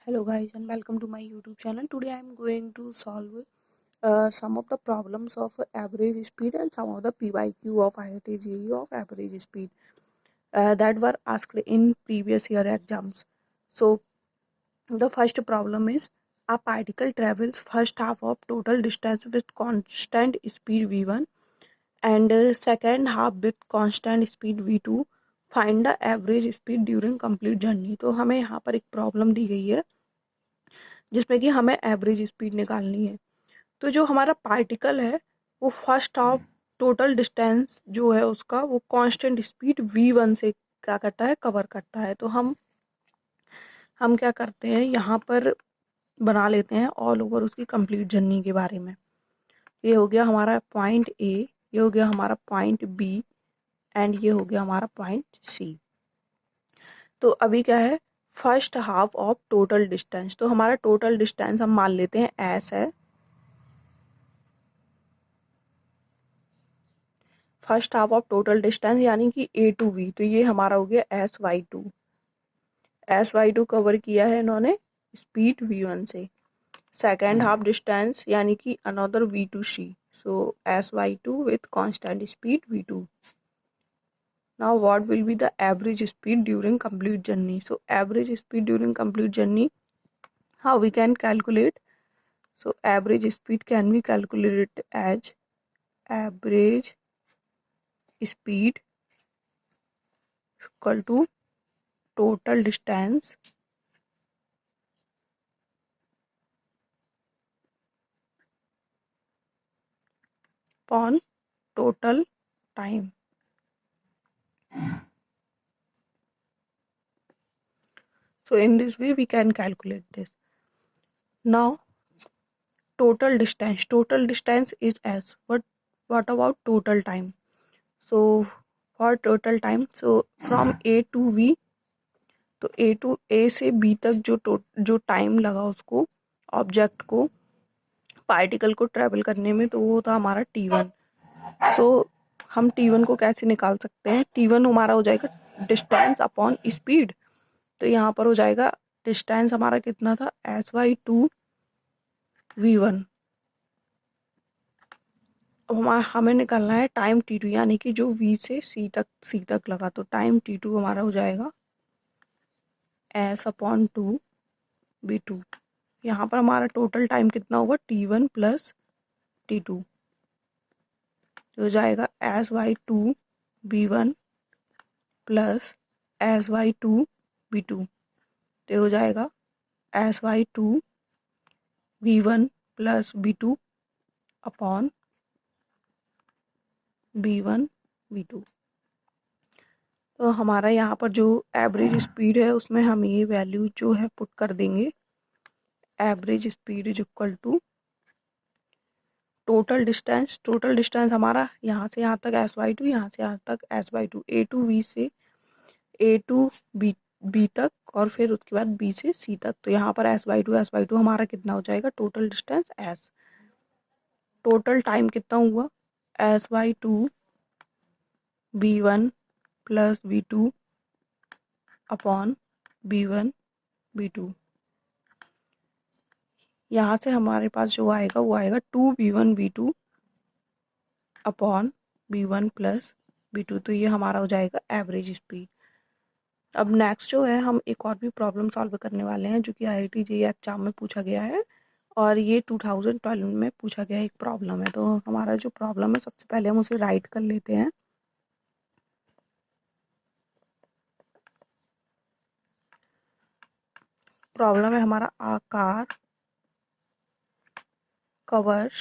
Hello guys and welcome to my YouTube channel. Today I am going to solve some of the problems of average speed and some of the PYQ of IIT JEE of average speed that were asked in previous year exams. So the first problem is a particle travels first half of total distance with constant speed v1 and second half with constant speed v2. Find the average speed during complete journey. तो हमें यहाँ पर एक problem दी गई है जिसमें कि हमें एवरेज स्पीड निकालनी है। तो जो हमारा पार्टिकल है वो फर्स्ट हाफ टोटल डिस्टेंस जो है उसका वो कांस्टेंट स्पीड v1 से क्या करता है, कवर करता है। तो हम क्या करते हैं, यहाँ पर बना लेते हैं ऑल ओवर उसकी कंप्लीट जर्नी के बारे में। ये हो गया हमारा पॉइंट ए, ये हो गया हमारा पॉइंट बी एंड ये हो गया हमारा पॉइंट सी। तो अभी क्या है, first half of total distance. तो हमारा टोटल डिस्टेंस हम मान लेते हैं एस है। First half of total distance यानी कि ए टू वी, तो ये हमारा हो गया एस वाई टू कवर किया है इन्होंने स्पीड v1 से। सेकेंड हाफ डिस्टेंस यानी कि another v2c, so S/2 with constant speed v2। Now what will be the average speed during complete journey. So average speed during complete journey, how we can calculate. So average speed can be calculated as average speed equal to total distance upon total time. So in this way we can calculate this. Now total distance is as what about total time. So for total time, so from A to V, तो A से B तक जो time लगा उसको, object को, particle को travel करने में, तो वो था हमारा T1। सो हम T1 को कैसे निकाल सकते हैं। T1 हमारा हो जाएगा डिस्टेंस अपॉन स्पीड। तो यहाँ पर हो जाएगा डिस्टेंस हमारा कितना था, S/2 v1। अब हमें निकालना है टाइम T2 यानी कि जो V से C तक लगा। तो टाइम T2 हमारा हो जाएगा S/2 v2। यहाँ पर हमारा टोटल टाइम कितना होगा, T1 प्लस T2, तो हो जाएगा S/2 v1 plus S/2 v2। तो हो जाएगा S/2 v1 plus v2 upon v1 v2। तो हमारा यहाँ पर जो एवरेज स्पीड है उसमें हम ये वैल्यू जो है पुट कर देंगे। Average speed is equal to total distance हमारा यहाँ से यहाँ तक S/2, यहाँ से यहाँ तक S/2, ए टू वी से ए टू बी तक, और फिर उसके बाद बी से सी तक। तो यहाँ पर S/2 हमारा कितना हो जाएगा, total distance S। Total time कितना हुआ, S/2 v1 plus v2 upon v1 v2। यहाँ से हमारे पास जो आएगा वो आएगा 2v1 v2 upon v1 plus v2। तो ये हमारा हो जाएगा एवरेज स्पीड। अब नेक्स्ट जो है, हम एक और भी प्रॉब्लम सॉल्व करने वाले हैं जो कि IIT JEE एग्जाम में पूछा गया है, और ये 2012 में पूछा गया एक प्रॉब्लम है। तो हमारा जो प्रॉब्लम है, सबसे पहले हम उसे राइट कर लेते हैं। प्रॉब्लम है हमारा, आकार covers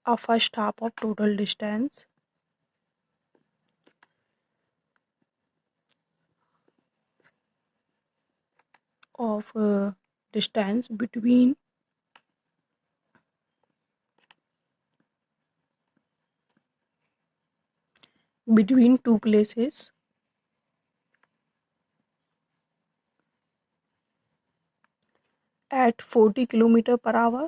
a first half of total distance of distance between two places at 40 km/h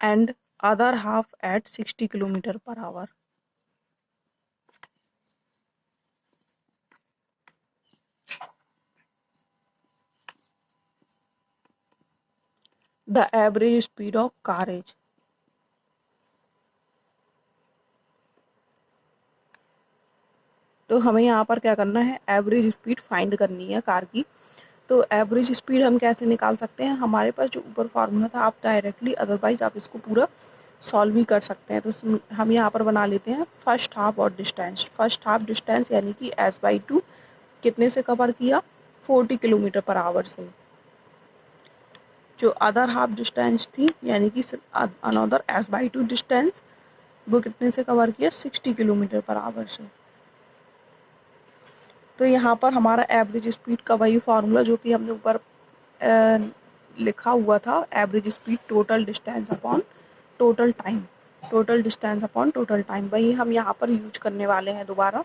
and other half at 60 km/h. The average speed of कारएज। तो हमें यहाँ पर क्या करना है, एवरेज स्पीड फाइंड करनी है कार की। तो एवरेज स्पीड हम कैसे निकाल सकते हैं, हमारे पास जो ऊपर फार्मूला था आप डायरेक्टली, अदरवाइज आप इसको पूरा सॉल्व भी कर सकते हैं। तो हम यहाँ पर बना लेते हैं फर्स्ट हाफ और डिस्टेंस। फर्स्ट हाफ डिस्टेंस यानी कि s/2 कितने से कवर किया, 40 किलोमीटर पर आवर से। जो अदर हाफ डिस्टेंस थी यानी कि अनदर s/2 डिस्टेंस, वो कितने से कवर किया, 60 किलोमीटर पर आवर से। तो यहाँ पर हमारा एवरेज स्पीड का वही फार्मूला जो कि हमने ऊपर लिखा हुआ था, average speed total distance upon total time, total distance upon total time, वही हम यहाँ पर यूज करने वाले हैं दोबारा।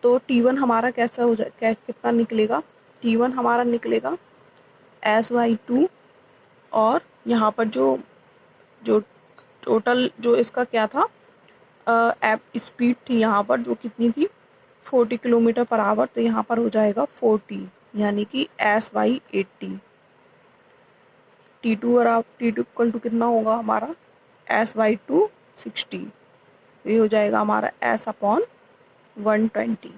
तो T1 हमारा कैसा हो जाए, कितना निकलेगा, T1 हमारा निकलेगा s/2, और यहाँ पर जो जो टोटल जो इसका क्या था, स्पीड थी यहाँ पर जो कितनी थी, 40 किलोमीटर पर आवर, तो यहाँ पर हो जाएगा 40 यानी कि s/80। T2 और T2 इक्वल टू कितना होगा हमारा, s/2 60, ये हो जाएगा हमारा s/120।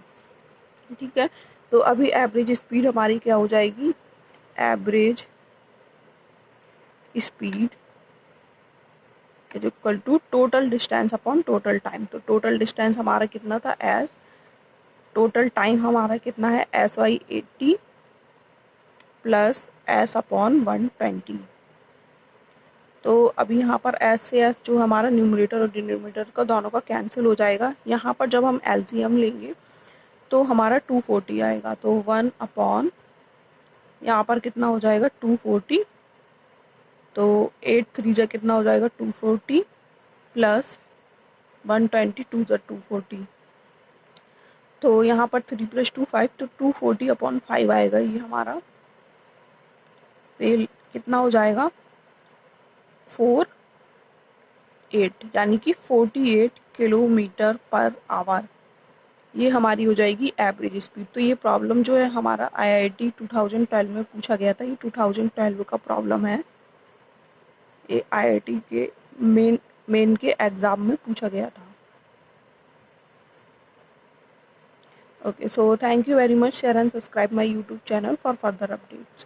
ठीक है, तो अभी एवरेज स्पीड हमारी क्या हो जाएगी, average speed is equal to total distance upon total time. तो टोटल डिस्टेंस हमारा कितना था, एस, टोटल टाइम हमारा कितना है, s/80 प्लस s/120। तो अभी यहाँ पर s से s जो हमारा न्यूमरेटर और डिनोमिनेटर का दोनों का कैंसिल हो जाएगा। यहाँ पर जब हम LCM लेंगे तो हमारा 240 आएगा। तो 1 अपॉन यहाँ पर कितना हो जाएगा, 240, तो 8 3 जा कितना हो जाएगा, 240 प्लस 120, 2 जा 240, तो यहाँ पर 3 + 2 5, तो 240 अपॉन 5 आएगा ये हमारा। ये कितना हो जाएगा, 48 यानी कि 48 किलोमीटर पर आवर, ये हमारी हो जाएगी एवरेज स्पीड। तो ये प्रॉब्लम जो है हमारा IIT 2012 में पूछा गया था, ये 2012 का प्रॉब्लम है, ये IIT के मेन के एग्ज़ाम में पूछा गया था। Okay, so thank you very much. Share and subscribe my YouTube channel for further updates.